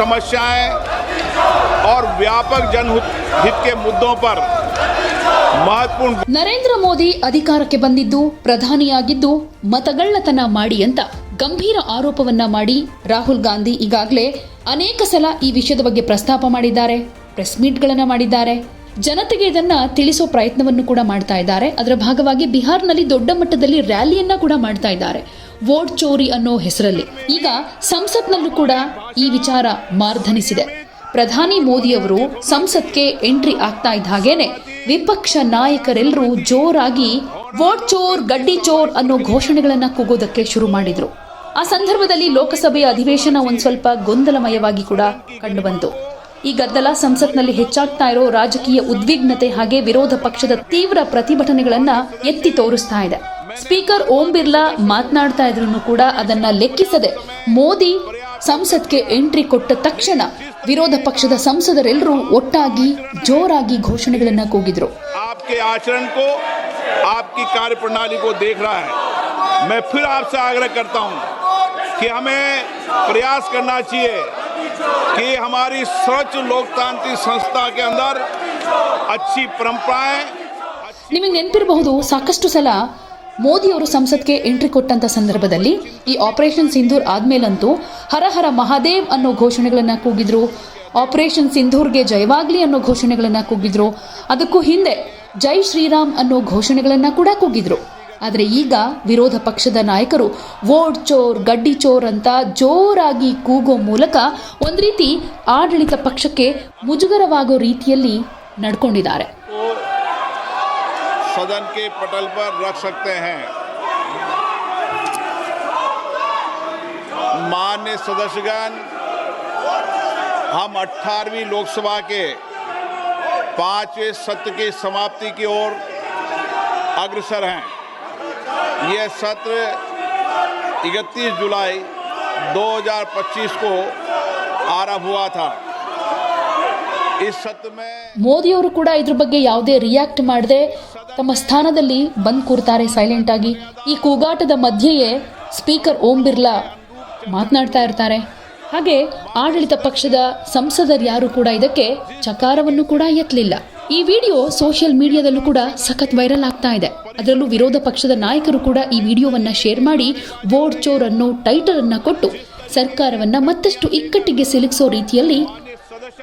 समस्याएं और व्यापक जनहित के मुद्दों पर महत्वपूर्ण। ನರೇಂದ್ರ ಮೋದಿ ಅಧಿಕಾರಕ್ಕೆ ಬಂದಿದ್ದು ಪ್ರಧಾನಿಯಾಗಿದ್ದು ಮತಗಳ್ಳತನ ಮಾಡಿ ಅಂತ ಗಂಭೀರ ಆರೋಪವನ್ನ ಮಾಡಿ ರಾಹುಲ್ ಗಾಂಧಿ ಈಗಾಗಲೇ ಅನೇಕ ಸಲ ಈ ವಿಷಯದ ಬಗ್ಗೆ ಪ್ರಸ್ತಾಪ ಮಾಡಿದ್ದಾರೆ, ಪ್ರೆಸ್ ಮೀಟ್ಗಳನ್ನು ಮಾಡಿದ್ದಾರೆ, ಜನತೆಗೆ ಇದನ್ನ ತಿಳಿಸೋ ಪ್ರಯತ್ನವನ್ನು ಕೂಡ ಮಾಡ್ತಾ ಇದ್ದಾರೆ. ಅದರ ಭಾಗವಾಗಿ ಬಿಹಾರ್ನಲ್ಲಿ ದೊಡ್ಡ ಮಟ್ಟದಲ್ಲಿ ರ್ಯಾಲಿಯನ್ನ ಕೂಡ ಮಾಡ್ತಾ ಇದ್ದಾರೆ ವೋಟ್ ಚೋರಿ ಅನ್ನೋ ಹೆಸರಲ್ಲಿ. ಈಗ ಸಂಸತ್ನಲ್ಲೂ ಕೂಡ ಈ ವಿಚಾರ ಮಾರ್ಧನಿಸಿದೆ. ಪ್ರಧಾನಿ ಮೋದಿಯವರು ಸಂಸತ್ಗೆ ಎಂಟ್ರಿ ಆಗ್ತಾ ಇದ್ದ ಹಾಗೇನೆ ವಿಪಕ್ಷ ನಾಯಕರೆಲ್ಲರೂ ಜೋರಾಗಿ ವೋಟ್ ಚೋರ್ ಗಡ್ಡಿ ಚೋರ್ ಅನ್ನೋ ಘೋಷಣೆಗಳನ್ನ ಕೂಗೋದಕ್ಕೆ ಶುರು ಮಾಡಿದ್ರು. ಆ ಸಂದರ್ಭದಲ್ಲಿ ಲೋಕಸಭೆಯ ಅಧಿವೇಶನ ಒಂದ್ ಸ್ವಲ್ಪ ಗೊಂದಲಮಯವಾಗಿ ಕೂಡ ಕಂಡುಬಂತು. ಈ ಗದ್ದಲ ಸಂಸತ್ನಲ್ಲಿ ಹೆಚ್ಚಾಗ್ತಾ ಇರೋ ರಾಜಕೀಯ ಉದ್ವಿಗ್ನತೆ ಹಾಗೆ ವಿರೋಧ ಪಕ್ಷದ ತೀವ್ರ ಪ್ರತಿಭಟನೆಗಳನ್ನ ಎತ್ತಿ ತೋರಿಸ್ತಾ ಇದೆ. ಸ್ಪೀಕರ್ ಓಂ ಬಿರ್ಲಾ ಮಾತನಾಡ್ತಾ ಇದ್ರು ಕೂಡ ಅದನ್ನ ಲೆಕ್ಕಿಸದೆ ಮೋದಿ ಸಂಸತ್ಗೆ ಎಂಟ್ರಿ ಕೊಟ್ಟ ತಕ್ಷಣ ವಿರೋಧ ಪಕ್ಷದ ಸಂಸದರೆಲ್ಲರೂ ಒಟ್ಟಾಗಿ ಜೋರಾಗಿ ಘೋಷಣೆಗಳನ್ನ ಕೂಗಿದ್ರು. आपके आचरण को, आपकी कार्यप्रणाली को देख रहा है. मैं फिर आपसे आग्रह करता हूं कि हमें प्रयास करना चाहिए कि हमारी सर्वोच्च लोकतांत्रिक संस्था के अंदर अच्छी परंपराएं. ನಿಮಗೆ ನೆನಪಿರಬಹುದು, ಸಾಕಷ್ಟು ಸಲ ಮೋದಿಯವರು ಸಂಸತ್ಗೆ ಎಂಟ್ರಿ ಕೊಟ್ಟಂತ ಸಂದರ್ಭದಲ್ಲಿ ಈ ಆಪರೇಷನ್ ಸಿಂಧೂರ್ ಆದ್ಮೇಲಂತೂ ಹರ ಹರ ಮಹಾದೇವ್ ಅನ್ನೋ ಘೋಷಣೆಗಳನ್ನ ಕೂಗಿದ್ರು, ಆಪರೇಷನ್ ಸಿಂಧೂರ್ಗೆ ಜಯವಾಗ್ಲಿ ಅನ್ನೋ ಘೋಷಣೆಗಳನ್ನ ಕೂಗಿದ್ರು, ಅದಕ್ಕೂ ಹಿಂದೆ ಜೈ ಶ್ರೀರಾಮ್ ಅನ್ನೋ ಘೋಷಣೆಗಳನ್ನ ಕೂಡ ಕೂಗಿದ್ರು. ಆದರೆ ಈಗ ವಿರೋಧ ಪಕ್ಷದ ನಾಯಕರು ವೋಟ್ ಚೋರ್ ಗಡ್ಡಿ ಚೋರ್ ಅಂತ ಜೋರಾಗಿ ಕೂಗೋ ಮೂಲಕ ಒಂದ್ ರೀತಿ ಆಡಳಿತ ಪಕ್ಷಕ್ಕೆ ಮುಜುಗರವಾಗೋ ರೀತಿಯಲ್ಲಿ ನಡ್ಕೊಂಡಿದ್ದಾರೆ. सदन के पटल पर रख सकते हैं. माननीय सदस्यगण, हम 18वीं लोकसभा के 5वें सत्र की समाप्ति की ओर अग्रसर हैं. यह सत्र 31 जुलाई 2025 को आरंभ हुआ था. इस सत्र में ಮೋದಿಯವರು ಕೂಡ ಇದ್ರ ಬಗ್ಗೆ ಯಾವುದೇ ರಿಯಾಕ್ಟ್ ಮಾಡದೆ ತಮ್ಮ ಸ್ಥಾನದಲ್ಲಿ ಬಂದ್ ಕೂರ್ತಾರೆ ಸೈಲೆಂಟ್ ಆಗಿ. ಈ ಕೂಗಾಟದ ಮಧ್ಯೆಯೇ ಸ್ಪೀಕರ್ ಓಂ ಬಿರ್ಲಾ ಮಾತನಾಡ್ತಾ ಇರ್ತಾರೆ. ಹಾಗೆ ಆಡಳಿತ ಪಕ್ಷದ ಸಂಸದರು ಯಾರು ಕೂಡ ಇದಕ್ಕೆ ಚಕಾರವನ್ನು ಕೂಡ ಎತ್ತಲಿಲ್ಲ. ಈ ವಿಡಿಯೋ ಸೋಷಿಯಲ್ ಮೀಡಿಯಾದಲ್ಲೂ ಕೂಡ ಸಖತ್ ವೈರಲ್ ಆಗ್ತಾ ಇದೆ. ಅದರಲ್ಲೂ ವಿರೋಧ ಪಕ್ಷದ ನಾಯಕರು ಕೂಡ ಈ ವಿಡಿಯೋವನ್ನ ಶೇರ್ ಮಾಡಿ ವೋಟ್ ಚೋರ್ ಅನ್ನೋ ಟೈಟಲ್ ಅನ್ನ ಕೊಟ್ಟು ಸರ್ಕಾರವನ್ನ ಮತ್ತಷ್ಟು ಇಕ್ಕಟ್ಟಿಗೆ ಸಿಲುಕಿಸೋ ರೀತಿಯಲ್ಲಿ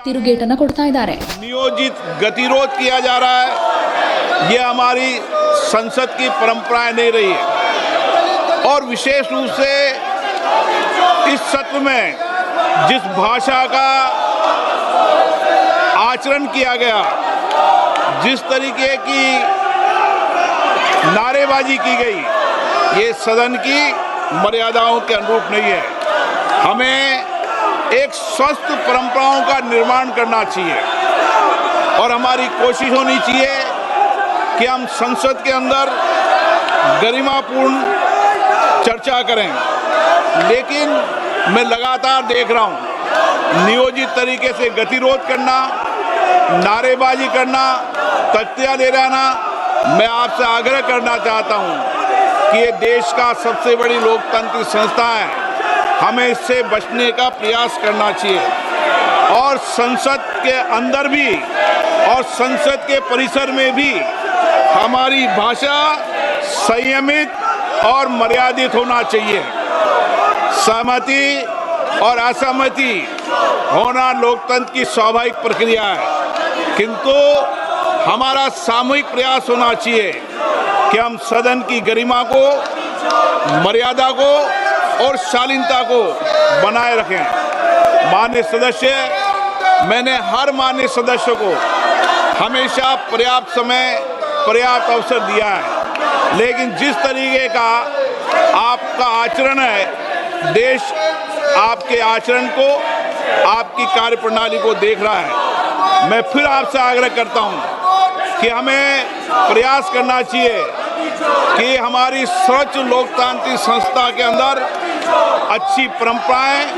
ತಿರುಗೇಟನ್ನ ಕೊಡ್ತಾ ಇದ್ದಾರೆ. नियोजित गतिरोध किया जा रहा है. यह हमारी संसद की परंपराएं नहीं रही है. और विशेष रूप से इस सत्र में जिस भाषा का आचरण किया गया, जिस तरीके की नारेबाजी की गई, ये सदन की मर्यादाओं के अनुरूप नहीं है. हमें एक स्वस्थ परंपराओं का निर्माण करना चाहिए और हमारी कोशिश होनी चाहिए कि हम संसद के अंदर गरिमापूर्ण चर्चा करें. लेकिन मैं लगातार देख रहा हूं, नियोजित तरीके से गतिरोध करना, नारेबाजी करना, तख्तियां दे रहना. मैं आपसे आग्रह करना चाहता हूं कि ये देश का सबसे बड़ी लोकतांत्रिक संस्था है. हमें इससे बचने का प्रयास करना चाहिए और संसद के अंदर भी और संसद के परिसर में भी हमारी भाषा संयमित और मर्यादित होना चाहिए. सहमति और असहमति होना लोकतंत्र की स्वाभाविक प्रक्रिया है, किंतु हमारा सामूहिक प्रयास होना चाहिए कि हम सदन की गरिमा को, मर्यादा को और शालीनता को बनाए रखें. माननीय सदस्य, मैंने हर माननीय सदस्य को हमेशा पर्याप्त समय, पर्याप्त अवसर दिया है. लेकिन जिस तरीके का आपका आचरण है, देश आपके आचरण को, आपकी कार्यप्रणाली को देख रहा है. मैं फिर आपसे आग्रह करता हूं कि हमें प्रयास करना चाहिए कि हमारी सर्वोच्च लोकतांत्रिक संस्था के अंदर अच्छी परंपराएं